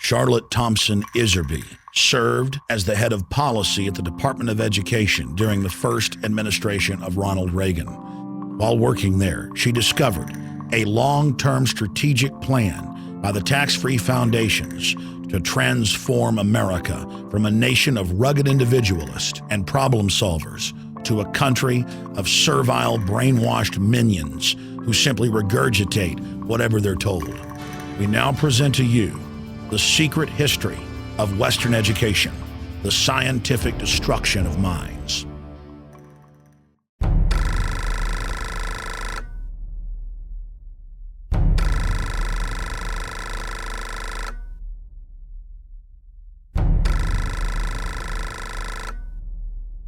Charlotte Thompson Iserbyt served as the head of policy at the Department of Education during the first administration of Ronald Reagan. While working there, she discovered a long-term strategic plan by the tax-free foundations to transform America from a nation of rugged individualists and problem solvers to a country of servile, brainwashed minions who simply regurgitate whatever they're told. We now present to you the secret history of Western education, the scientific destruction of minds.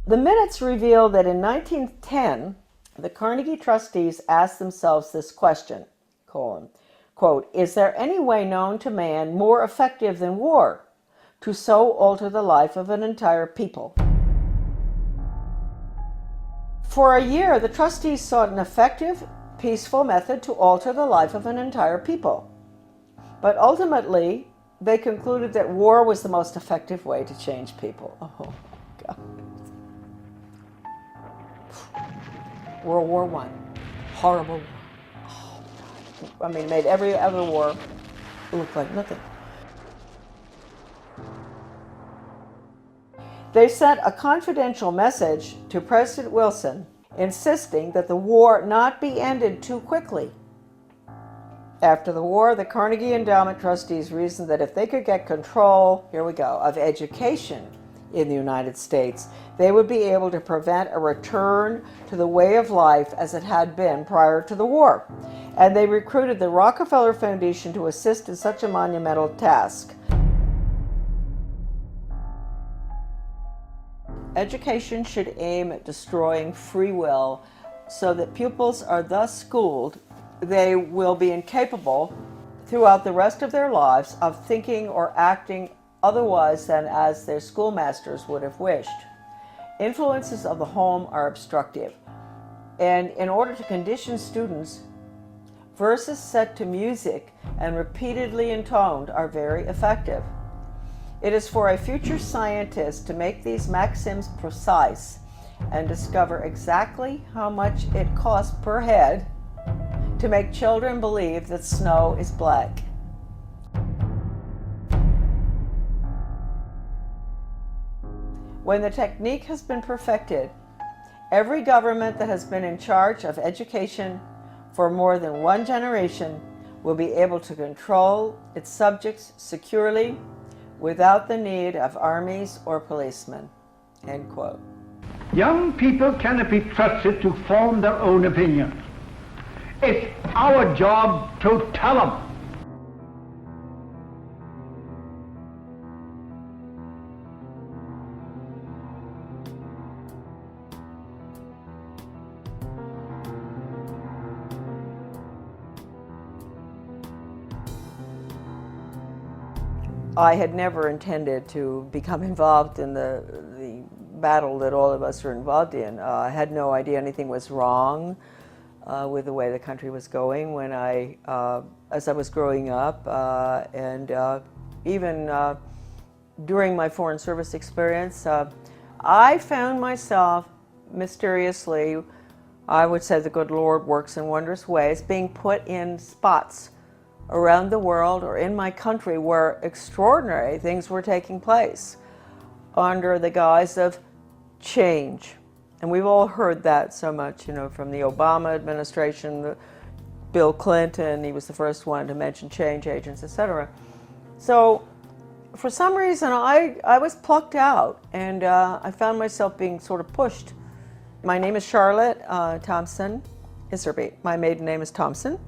The minutes reveal that in 1910, the Carnegie trustees asked themselves this question, quote, "Is there any way known to man more effective than war to so alter the life of an entire people?" For a year, the trustees sought an effective, peaceful method to alter the life of an entire people. But ultimately, they concluded that war was the most effective way to change people. Oh, God. World War I, horrible war. Oh, God. I mean, made every other war look like nothing. They sent a confidential message to President Wilson insisting that the war not be ended too quickly. After the war, the Carnegie Endowment trustees reasoned that if they could get control, here we go, of education in the United States, they would be able to prevent a return to the way of life as it had been prior to the war. And they recruited the Rockefeller Foundation to assist in such a monumental task. Education should aim at destroying free will so that pupils are thus schooled they will be incapable throughout the rest of their lives of thinking or acting otherwise than as their schoolmasters would have wished. Influences of the home are obstructive, and in order to condition students, verses set to music and repeatedly intoned are very effective. It is for a future scientist to make these maxims precise and discover exactly how much it costs per head to make children believe that snow is black. When the technique has been perfected, every government that has been in charge of education for more than one generation will be able to control its subjects securely without the need of armies or policemen." End quote. Young people cannot be trusted to form their own opinions. It's our job to tell them. I had never intended to become involved in the battle that all of us are involved in. I had no idea anything was wrong with the way the country was going when as I was growing up, and even during my Foreign Service experience, I found myself mysteriously, I would say the good Lord works in wondrous ways, being put in spots around the world or in my country where extraordinary things were taking place under the guise of change. And we've all heard that so much, you know, from the Obama administration, Bill Clinton, he was the first one to mention change agents, etc. So for some reason, I was plucked out, and I found myself being sort of pushed. My name is Charlotte Thompson Iserbyt. My maiden name is Thompson.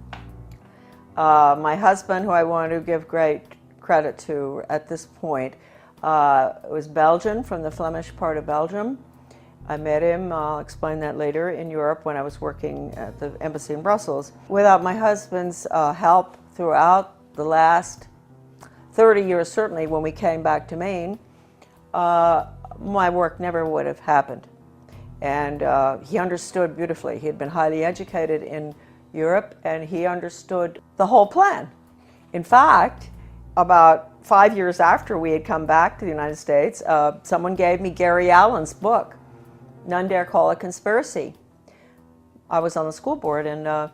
My husband, who I want to give great credit to at this point, was Belgian, from the Flemish part of Belgium. I met him, I'll explain that later, in Europe when I was working at the embassy in Brussels. Without my husband's help throughout the last 30 years, certainly when we came back to Maine, my work never would have happened. And he understood beautifully. He had been highly educated in Europe, and he understood the whole plan. In fact, about 5 years after we had come back to the United States, someone gave me Gary Allen's book, None Dare Call It Conspiracy. I was on the school board, and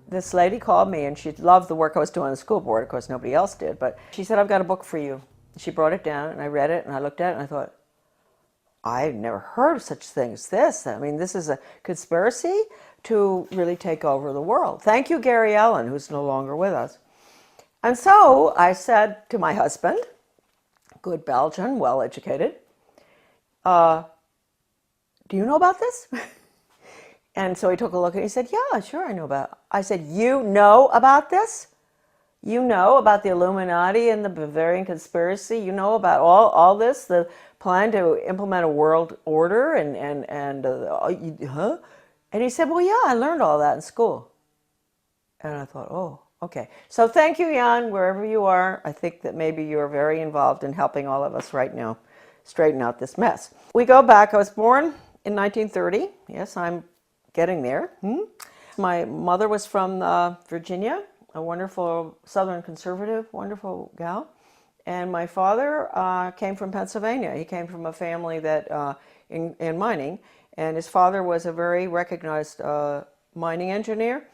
this lady called me, and she loved the work I was doing on the school board. Of course, nobody else did, but she said, I've got a book for you. She brought it down, and I read it, and I looked at it, and I thought, I've never heard of such a thing as this. I mean, this is a conspiracy to really take over the world. Thank you, Gary Allen, who's no longer with us. And so I said to my husband, good Belgian, well-educated, do you know about this? And so he took a look and he said, yeah, sure I know about it. I said, you know about this? You know about the Illuminati and the Bavarian conspiracy? You know about all this, the plan to implement a world order huh? And he said, well, yeah, I learned all that in school. And I thought, oh, okay. So thank you, Jan, wherever you are. I think that maybe you're very involved in helping all of us right now straighten out this mess. We go back. I was born in 1930. Yes, I'm getting there. My mother was from Virginia, a wonderful Southern conservative, wonderful gal. And my father came from Pennsylvania. He came from a family that in mining, and his father was a very recognized mining engineer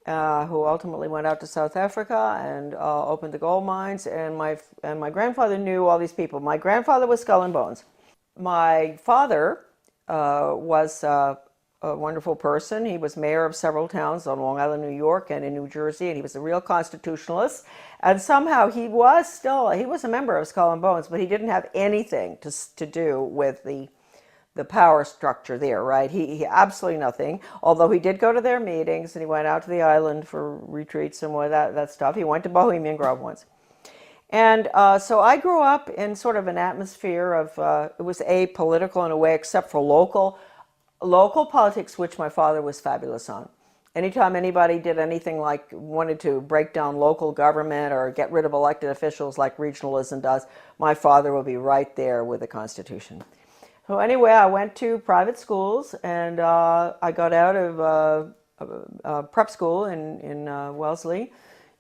who ultimately went out to South Africa and opened the gold mines. And my grandfather knew all these people. My grandfather was Skull and Bones. My father was a wonderful person. He was mayor of several towns on Long Island, New York, and in New Jersey, and he was a real constitutionalist. And somehow he was a member of Skull and Bones, but he didn't have anything to do with the power structure there, right? He absolutely nothing, although he did go to their meetings, and he went out to the island for retreats and more that stuff. He went to Bohemian Grove once. And so I grew up in sort of an atmosphere of, it was apolitical in a way, except for local politics, which my father was fabulous on. Anytime anybody did anything like wanted to break down local government or get rid of elected officials like regionalism does, my father would be right there with the Constitution. So anyway, I went to private schools, and I got out of prep school in Wellesley,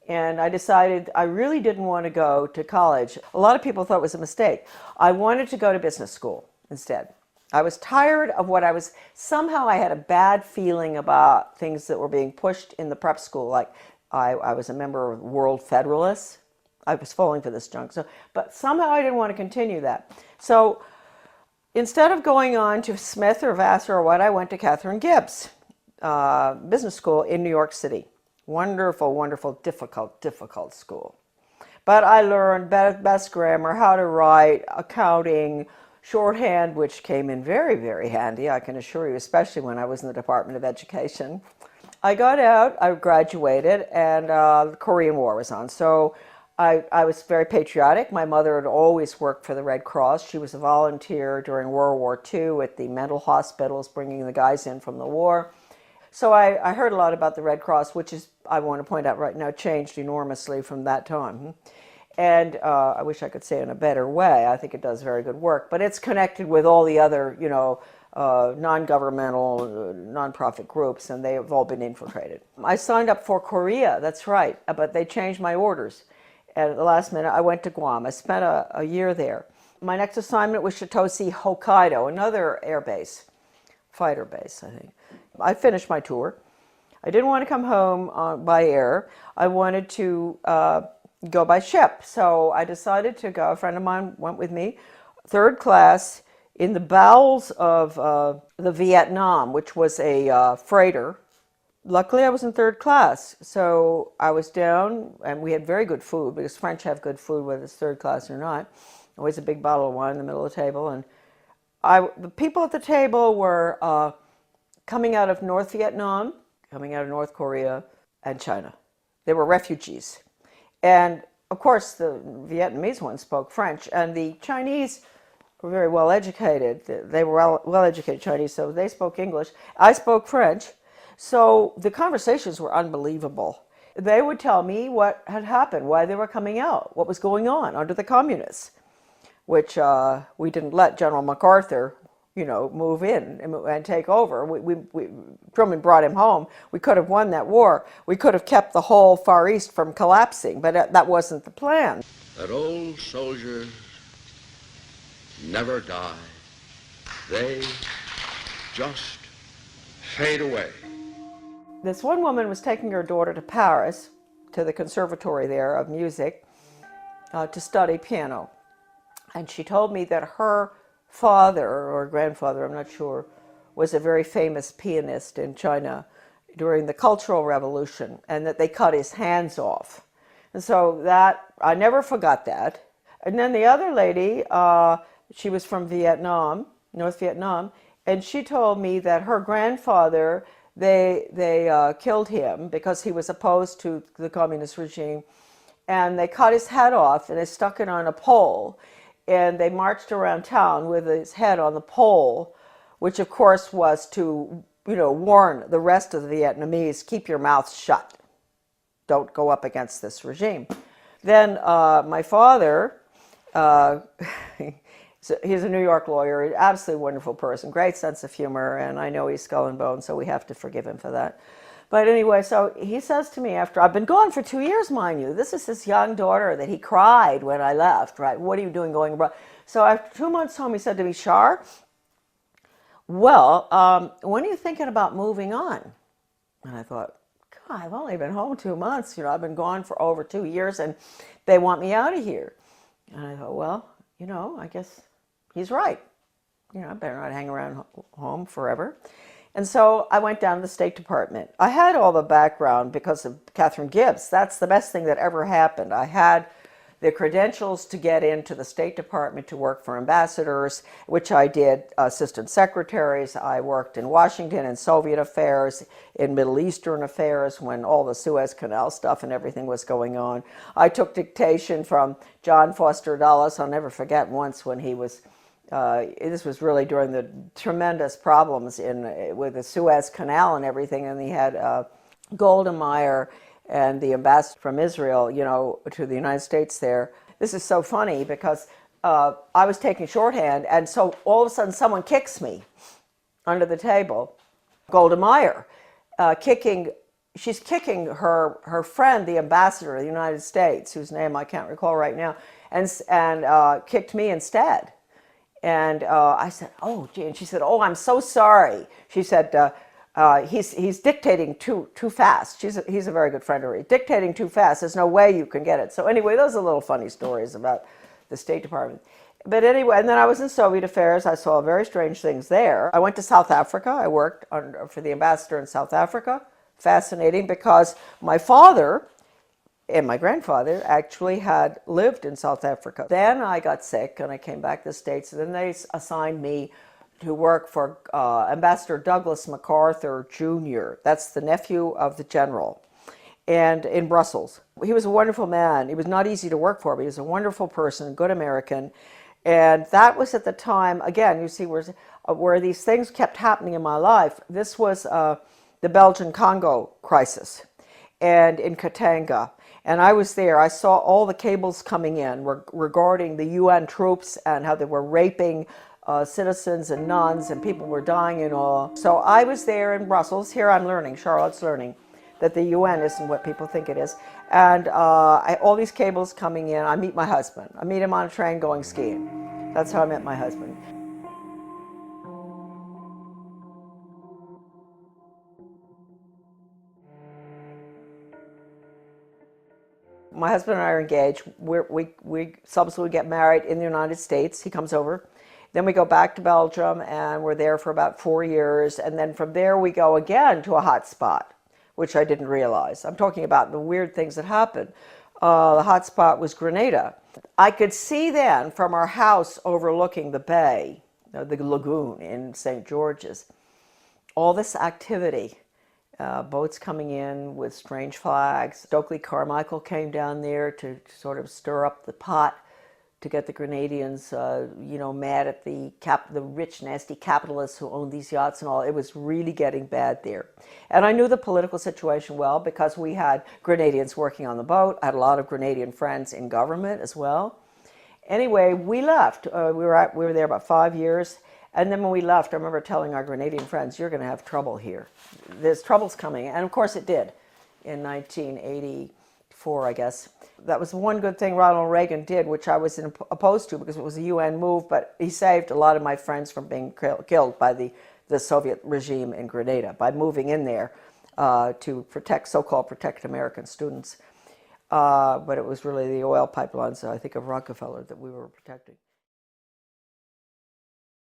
and I decided I really didn't want to go to college. A lot of people thought it was a mistake. I wanted to go to business school instead. I was tired of somehow I had a bad feeling about things that were being pushed in the prep school. Like I was a member of World Federalists. I was falling for this junk. But somehow I didn't want to continue that. So instead of going on to Smith or Vassar or what, I went to Catherine Gibbs Business School in New York City. Wonderful, wonderful, difficult school. But I learned best grammar, how to write, accounting, shorthand, which came in very, very handy, I can assure you, especially when I was in the Department of Education. I got out, I graduated, and the Korean War was on. So I was very patriotic. My mother had always worked for the Red Cross. She was a volunteer during World War II at the mental hospitals, bringing the guys in from the war. So I heard a lot about the Red Cross, which is, I want to point out right now, changed enormously from that time. And I wish I could say it in a better way. I think it does very good work. But it's connected with all the other, non-governmental, non-profit groups, and they have all been infiltrated. I signed up for Korea, that's right, but they changed my orders. And at the last minute, I went to Guam. I spent a year there. My next assignment was Shitoshi, Hokkaido, another air base, fighter base, I think. I finished my tour. I didn't want to come home by air. I wanted to go by ship. So I decided to go. A friend of mine went with me, third class, in the bowels of the Vietnam, which was a freighter. Luckily, I was in third class. So I was down, and we had very good food, because French have good food, whether it's third class or not. Always a big bottle of wine in the middle of the table. And the people at the table were coming out of North Vietnam, coming out of North Korea, and China. They were refugees. And of course, the Vietnamese ones spoke French, and the Chinese were very well educated. They were well educated Chinese, so they spoke English. I spoke French. So the conversations were unbelievable. They would tell me what had happened, why they were coming out, what was going on under the communists, which we didn't let General MacArthur, move in and take over. Truman brought him home. We could have won that war. We could have kept the whole Far East from collapsing, but that wasn't the plan. that old soldiers never die. They just fade away. This one woman was taking her daughter to Paris, to the conservatory there of music, to study piano. And she told me that her father, or grandfather, I'm not sure, was a very famous pianist in China during the Cultural Revolution, and that they cut his hands off. And so that, I never forgot that. And then the other lady, she was from Vietnam, North Vietnam, and she told me that her grandfather, they killed him because he was opposed to the communist regime, and they cut his head off and they stuck it on a pole, and they marched around town with his head on the pole, which of course was to, warn the rest of the Vietnamese, keep your mouths shut. Don't go up against this regime. Then my father, he's a New York lawyer, absolutely wonderful person, great sense of humor, and I know he's skull and bone, so we have to forgive him for that. But anyway, so he says to me after, I've been gone for 2 years, mind you. This is his young daughter that he cried when I left, right? What are you doing going abroad? So after 2 months home, he said to me, Shar, well, when are you thinking about moving on? And I thought, God, I've only been home 2 months. I've been gone for over 2 years, and they want me out of here. And I thought, well, I guess he's right. I better not hang around home forever. And so I went down to the State Department. I had all the background because of Catherine Gibbs. That's the best thing that ever happened. I had the credentials to get into the State Department to work for ambassadors, which I did, assistant secretaries. I worked in Washington in Soviet affairs, in Middle Eastern affairs when all the Suez Canal stuff and everything was going on. I took dictation from John Foster Dulles. I'll never forget once when he was this was really during the tremendous problems with the Suez Canal and everything, and he had Golda Meir and the ambassador from Israel, to the United States there. This is so funny because I was taking shorthand, and so all of a sudden someone kicks me under the table. Golda Meir, she's kicking her friend, the ambassador of the United States, whose name I can't recall right now, and kicked me instead. And I said, oh, gee. And she said, oh, I'm so sorry. She said, he's dictating too fast. He's a very good friend of hers. Dictating too fast. There's no way you can get it. So anyway, those are little funny stories about the State Department. But anyway, and then I was in Soviet affairs. I saw very strange things there. I went to South Africa. I worked for the ambassador in South Africa. Fascinating, because my father and my grandfather actually had lived in South Africa. Then I got sick and I came back to the States, and then they assigned me to work for Ambassador Douglas MacArthur Jr. That's the nephew of the general, and in Brussels. He was a wonderful man. He was not easy to work for, but he was a wonderful person, good American. And that was at the time, again, you see where these things kept happening in my life. This was the Belgian Congo crisis, and in Katanga. And I was there. I saw all the cables coming in regarding the UN troops and how they were raping citizens and nuns, and people were dying and all. So I was there in Brussels. Here I'm learning, Charlotte's learning, that the UN isn't what people think it is. And all these cables coming in. I meet my husband. I meet him on a train going skiing. That's how I met my husband. My husband and I are engaged. We subsequently get married in the United States. He comes over. Then we go back to Belgium, and we're there for about 4 years. And then from there we go again to a hot spot, which I didn't realize. I'm talking about the weird things that happened. The hot spot was Grenada. I could see then from our house overlooking the bay, the lagoon in St. George's, all this activity. Boats coming in with strange flags. Stokely Carmichael came down there to sort of stir up the pot to get the Grenadians, mad at the rich, nasty capitalists who owned these yachts and all. It was really getting bad there. And I knew the political situation well because we had Grenadians working on the boat. I had a lot of Grenadian friends in government as well. Anyway, we left. We were there about 5 years. And then when we left, I remember telling our Grenadian friends, you're going to have trouble here. There's troubles coming. And of course it did. In 1984 4, I guess. That was one good thing Ronald Reagan did, which I was opposed to because it was a UN move, but he saved a lot of my friends from being killed by the Soviet regime in Grenada by moving in there to protect, so-called protect American students. But it was really the oil pipelines, I think, of Rockefeller that we were protecting.